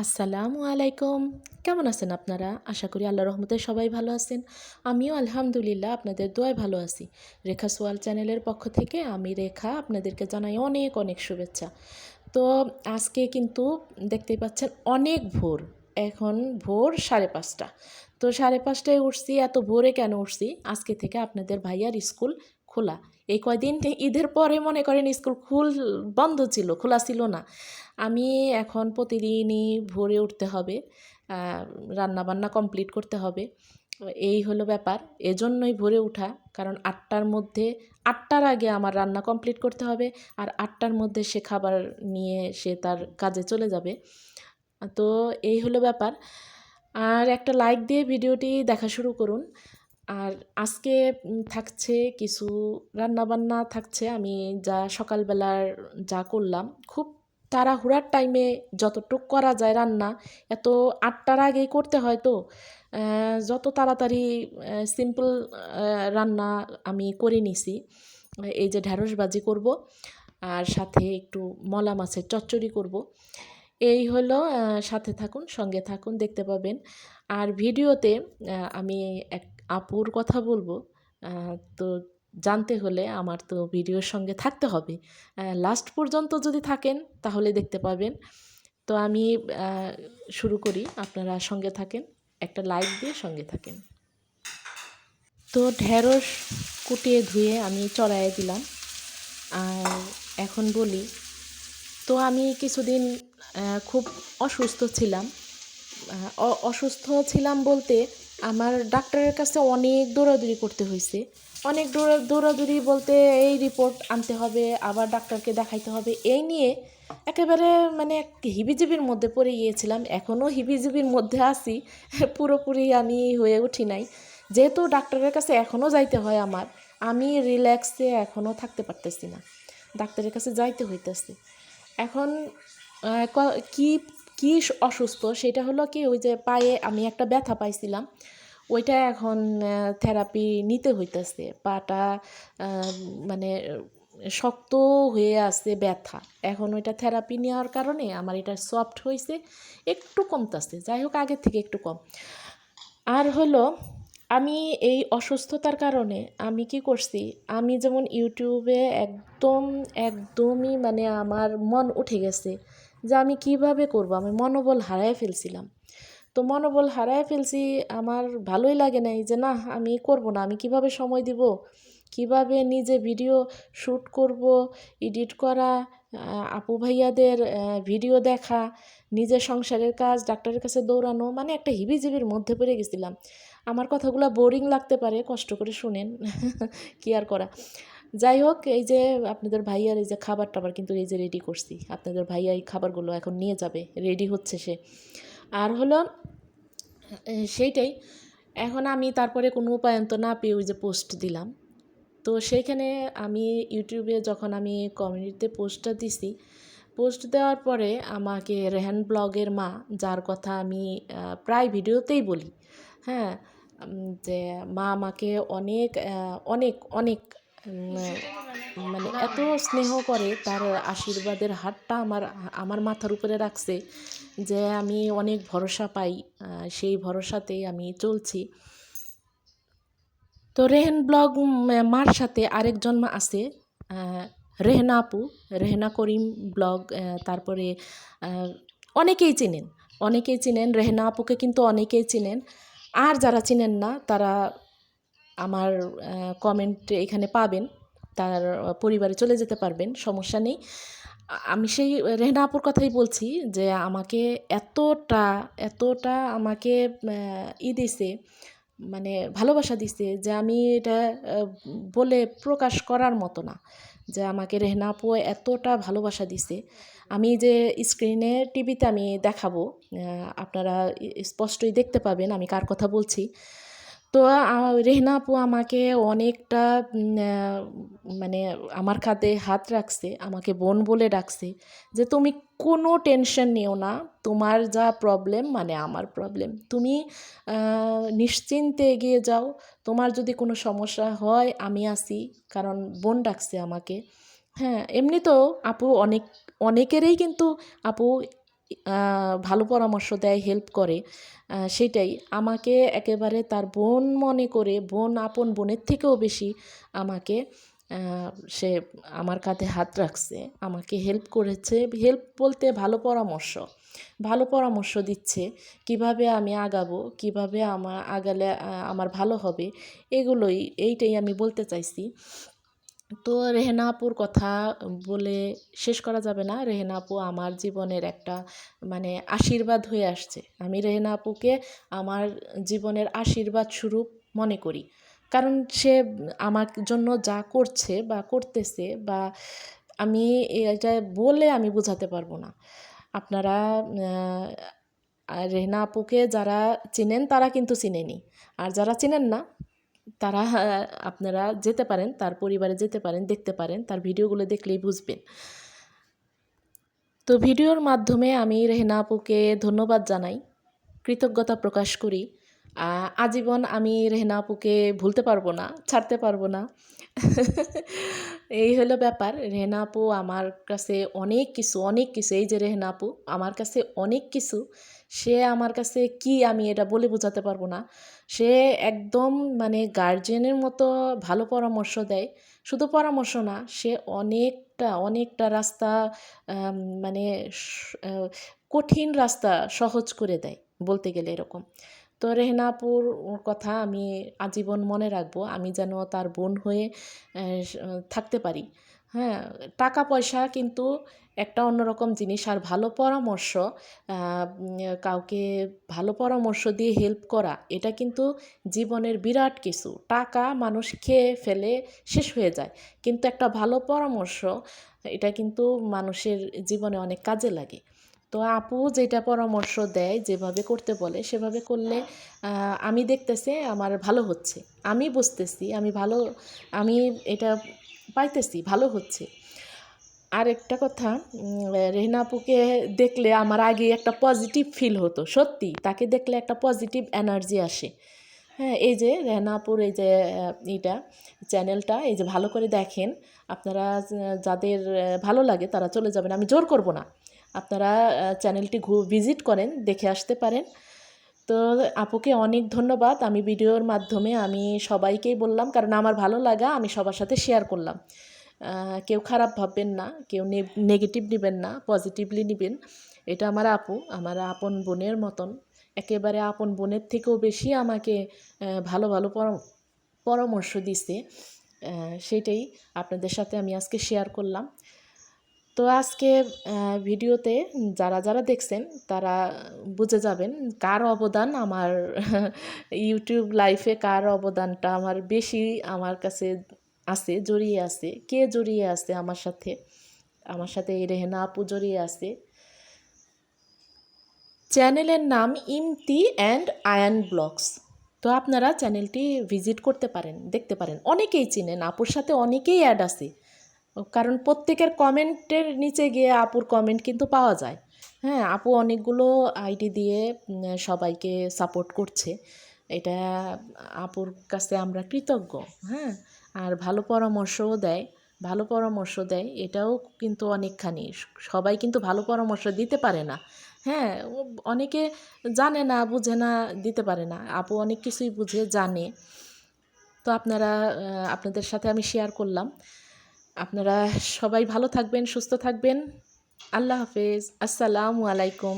আসসালামু আলাইকুম। কেমন আছেন আপনারা? আশা করি আল্লাহর রহমতে সবাই ভালো আছেন। আমিও আলহামদুলিল্লাহ আপনাদের দোয়ায় ভালো আছি। রেখা সোয়াল চ্যানেলের পক্ষ থেকে আমি রেখা আপনাদেরকে জানাই অনেক অনেক শুভেচ্ছা। তো আজকে কিন্তু দেখতেই পাচ্ছেন অনেক ভোর। এখন ভোর 5:30। তো 5:30টায় উঠছি। এত ভোরে কেন উঠছি? আজকে থেকে আপনাদের ভাইয়ার স্কুল খোলা। এই কয়দিন ঈদের পরে মনে করেন স্কুল বন্ধ ছিল, খোলা ছিল না। আমি এখন প্রতিদিনই ভোরে উঠতে হবে, রান্নাবান্না কমপ্লিট করতে হবে। এই হলো ব্যাপার। এজন্যই ভোরে উঠা, কারণ 8টার মধ্যে 8টার আগে আমার রান্না কমপ্লিট করতে হবে, আর 8টার মধ্যে সে খাবার নিয়ে সে তার কাজে চলে যাবে। তো এই হলো ব্যাপার। আর একটা লাইক দিয়ে ভিডিওটি দেখা শুরু করুন। আর আজকে থাকছে কিছু রান্নাবান্না থাকছে। আমি যা সকালবেলার যা করলাম, খুব তাড়াহুড়ার টাইমে যতটুক করা যায় রান্না, এত 8টার আগেই করতে হয় তো যত তাড়াতাড়ি সিম্পল রান্না আমি করে নিছি। এই যে ঢ্যাঁড়স ভাজি করব, আর সাথে একটু মলা মাছের চচ্চড়ি করব। এই হলো, সাথে থাকুন, সঙ্গে থাকুন, দেখতে পাবেন। আর ভিডিওতে আমি এক আপুর কথা বলবো। তো জানতে হলে আমার তো ভিডিওর সঙ্গে থাকতে হবে। লাস্ট পর্যন্ত যদি থাকেন তাহলে দেখতে পাবেন। তো আমি শুরু করি, আপনারা সঙ্গে থাকেন, একটা লাইক দিয়ে সঙ্গে থাকেন। তো ঢেঁড়স কুটিয়ে ধুয়ে আমি চড়াইয়ে দিলাম। আর এখন বলি, তো আমি কিছুদিন খুব অসুস্থ ছিলাম। অসুস্থ ছিলাম বলতে আমার ডাক্তারের কাছে অনেক দৌড়াদৌড়ি করতে হয়েছে। অনেক দৌড়াদৌড়ি বলতে এই রিপোর্ট আনতে হবে, আবার ডাক্তারকে দেখাইতে হবে, এই নিয়ে একেবারে মানে হিবিজিবির মধ্যে পড়ে গিয়েছিলাম। এখনও হিবিজিবির মধ্যে আছি, পুরোপুরি আমি হয়ে উঠি নাই। যেহেতু ডাক্তারের কাছে এখনও যাইতে হয় আমার, আমি রিল্যাক্সে এখনও থাকতে পারতেছি না, ডাক্তারের কাছে যাইতে হইতেছে। এখন কি কি অসুস্থ সেটা হলো কি, ওই যে পায়ে আমি একটা ব্যথা পাইছিলাম, ওইটা এখন থেরাপি নিতে হইতেছে। পাটা মানে শক্ত হয়ে আছে, ব্যথা। এখন ওইটা থেরাপি নেওয়ার কারণে আমার এটা সফট হয়েছে, একটু কমতেছে, যাই হোক আগের থেকে একটু কম। আর হলো, আমি এই অসুস্থতার কারণে আমি কি করছি, আমি যেমন ইউটিউবে একদমই মানে আমার মন উঠে গেছে যে আমি কিভাবে করব, আমি মনোবল হারায় ফেলছিলাম। তো মনোবল হারায় ফেলছি, আমার ভালোই লাগে নাই যে না আমি করব না, আমি কিভাবে সময় দিব, কিভাবে নিজে ভিডিও শ্যুট করব, এডিট করা, আপু ভাইয়াদের ভিডিও দেখা, নিজের সংসারের কাজ, ডাক্তারের কাছে দৌড়ানো, মানে একটা হিবিজিবির মধ্যে পড়ে গেছিলাম। আমার কথাগুলো বোরিং লাগতে পারে, কষ্ট করে শুনেন। কি আর করা। যাই হোক, এই যে আপনাদের ভাইয়ার এই যে খাবার টাবার কিন্তু এই যে রেডি করছি, আপনাদের ভাইয়া এই খাবারগুলো এখন নিয়ে যাবে, রেডি হচ্ছে সে। আর হলো সেইটাই, এখন আমি তারপরে কোনো উপায়ন্ত না পেয়ে ওই যে পোস্ট দিলাম। তো সেইখানে আমি ইউটিউবে যখন আমি কমিউনিটিতে পোস্টটা দিছি, পোস্ট দেওয়ার পরে আমাকে রেহান ব্লগের মা, যার কথা আমি প্রায় ভিডিওতেই বলি, হ্যাঁ, যে মা আমাকে অনেক অনেক অনেক মানে এত স্নেহ করে, তার আশীর্বাদের হাতটা আমার আমার মাথার উপরে রাখছে, যে আমি অনেক ভরসা পাই, সেই ভরসাতেই আমি চলছি। তো রেহেন ব্লগ মার সাথে আরেকজন মা আছে, রেহনা আপু, রেহনা করিম ব্লগ, তারপরে অনেকেই চিনেন, অনেকেই চিনেন রেহনা আপুকে, কিন্তু অনেকেই চিনেন। আর যারা চিনেন না তারা আমার কমেন্টে এখানে পাবেন, তার পরিবারে চলে যেতে পারবেন, সমস্যা নেই। আমি সেই রেহনা আপুর কথাই বলছি, যে আমাকে এতটা এতটা আমাকে দিছে, মানে ভালোবাসা দিছে, যে আমি এটা বলে প্রকাশ করার মতো না, যে আমাকে রেহনা আপু এতটা ভালোবাসা দিছে। আমি যে স্ক্রিনে টিভিতে আমি দেখাবো, আপনারা স্পষ্টই দেখতে পাবেন আমি কার কথা বলছি। তো রেহনা আপু আমাকে অনেকটা মানে আমার কাঁধে হাত রাখছে, আমাকে বোন বলে ডাকছে, যে তুমি কোনো টেনশন নিও না, তোমার যা প্রবলেম মানে আমার প্রবলেম, তুমি নিশ্চিন্তে এগিয়ে যাও, তোমার যদি কোনো সমস্যা হয় আমি আছি, কারণ বোন ডাকছে আমাকে। হ্যাঁ, এমনি তো আপু অনেকেরই কিন্তু আপু ভালো পরামর্শ দেয়, হেল্প করে, সেটাই আমাকে একেবারে তার বোন মনে করে, বোন আপন বোনের থেকেও বেশি আমাকে সে আমার কাঁধে হাত রাখছে, আমাকে হেল্প করেছে। হেল্প বলতে ভালো পরামর্শ দিচ্ছে কিভাবে আমি আগাবো, কিভাবে আমার আগালে আমার ভালো হবে, এইটাই আমি বলতে চাইছি। তো রেহেনা আপুর কথা বলে শেষ করা যাবে না। রেহেনা আপু আমার জীবনের একটা মানে আশীর্বাদ হয়ে আসছে। আমি রেহেনা আপুকে আমার জীবনের আশীর্বাদ স্বরূপ মনে করি। কারণ সে আমার জন্য যা করছে বা করতেছে, বা আমি এটা বলে আমি বোঝাতে পারবো না। আপনারা রেহেনা আপুকে যারা চিনেন তারা কিন্তু চিনেনি, আর যারা চিনেন না তারা আপনারা যেতে পারেন, তার পরিবারে যেতে পারেন, দেখতে পারেন, তার ভিডিওগুলো দেখলেই বুঝবেন। তো ভিডিওর মাধ্যমে আমি রেহেনা আপুকে ধন্যবাদ জানাই, কৃতজ্ঞতা প্রকাশ করি। আজীবন আমি রেহেনা আপুকে ভুলতে পারবো না, ছাড়তে পারবো না। এই হলো ব্যাপার। রেহেনা আপু আমার কাছে অনেক কিছু, এই যে রেহেনা আপু আমার কাছে অনেক কিছু, সে আমার কাছে কি আমি এটা বলে বোঝাতে পারবো না। সে একদম মানে গার্জিয়ানের মতো ভালো পরামর্শ দেয়। শুধু পরামর্শ না, সে অনেকটা রাস্তা মানে কঠিন রাস্তা সহজ করে দেয় বলতে গেলে এরকম। তো রেহেনা আপুর কথা আমি আজীবন মনে রাখবো। আমি যেন তার বোন হয়ে থাকতে পারি। হ্যাঁ, টাকা পয়সা কিন্তু একটা অন্যরকম জিনিস, আর ভালো পরামর্শ, কাউকে ভালো পরামর্শ দিয়ে হেল্প করা, এটা কিন্তু জীবনের বিরাট কিছু। টাকা মানুষ খেয়ে ফেলে শেষ হয়ে যায়, কিন্তু একটা ভালো পরামর্শ এটা কিন্তু মানুষের জীবনে অনেক কাজে লাগে। তো আপু যেটা পরামর্শ দেয়, যেভাবে করতে বলে সেভাবে করলে আমি দেখতেছি আমার ভালো হচ্ছে, আমি বুঝতেছি আমি এটা পাইতেছি, ভালো হচ্ছে। আর একটা কথা, রেহেনা আপুকে দেখলে আমার আগে একটা পজিটিভ ফিল হতো, সত্যি তাকে দেখলে একটা পজিটিভ এনার্জি আসে। হ্যাঁ, এই যে রেহেনা আপুর এই যে এইটা চ্যানেলটা, এই যে ভালো করে দেখেন আপনারা, যাদের ভালো লাগে তারা চলে যাবেন, আমি জোর করব না। আপনারা চ্যানেলটি ভিজিট করেন, দেখে আসতে পারেন। তো আপুকে অনেক ধন্যবাদ। আমি ভিডিওর মাধ্যমে আমি সবাইকেই বললাম, কারণ আমার ভালো লাগা আমি সবার সাথে শেয়ার করলাম। কেউ খারাপ ভাববেন না, কেউ নেগেটিভ নেবেন না, পজিটিভলি নেবেন। এটা আমার আপু, আমার আপন বোনের মতন, একেবারে আপন বোনের থেকেও বেশি আমাকে ভালো পরামর্শ দিছে। সেটাই আপনাদের সাথে আমি আজকে শেয়ার করলাম। তো আজকে ভিডিওতে যারা দেখছেন তারা বুঝে যাবেন কার অবদান আমার ইউটিউব লাইফে, কার অবদানটা আমার বেশি আমার কাছে আছে, জড়িয়ে আছে, কে জড়িয়ে আছে আমার সাথে এই রেহেনা আপু জড়িয়ে আছে। চ্যানেলের নাম ইমতি অ্যান্ড আয়ান ব্লগস। তো আপনারা চ্যানেলটি ভিজিট করতে পারেন, দেখতে পারেন। অনেকেই চিনেন, আপুর সাথে অনেকেই অ্যাড আছে, কারণ প্রত্যেকের কমেন্টের নিচে গিয়ে আপুর কমেন্ট কিন্তু পাওয়া যায়। হ্যাঁ, আপু অনেকগুলো আইডি দিয়ে সবাইকে সাপোর্ট করছে, এটা আপুর কাছে আমরা কৃতজ্ঞ। হ্যাঁ, আর ভালো পরামর্শ দেয়, এটাও কিন্তু অনেকখানি। সবাই কিন্তু ভালো পরামর্শ দিতে পারে না। হ্যাঁ, অনেকে জানে না, বুঝে না, দিতে পারে না। আপু অনেক কিছুই বুঝে, জানে। তো আপনাদের সাথে আমি শেয়ার করলাম। আপনারা সবাই ভালো থাকবেন, সুস্থ থাকবেন। আল্লাহ হাফেজ, আসসালামু আলাইকুম।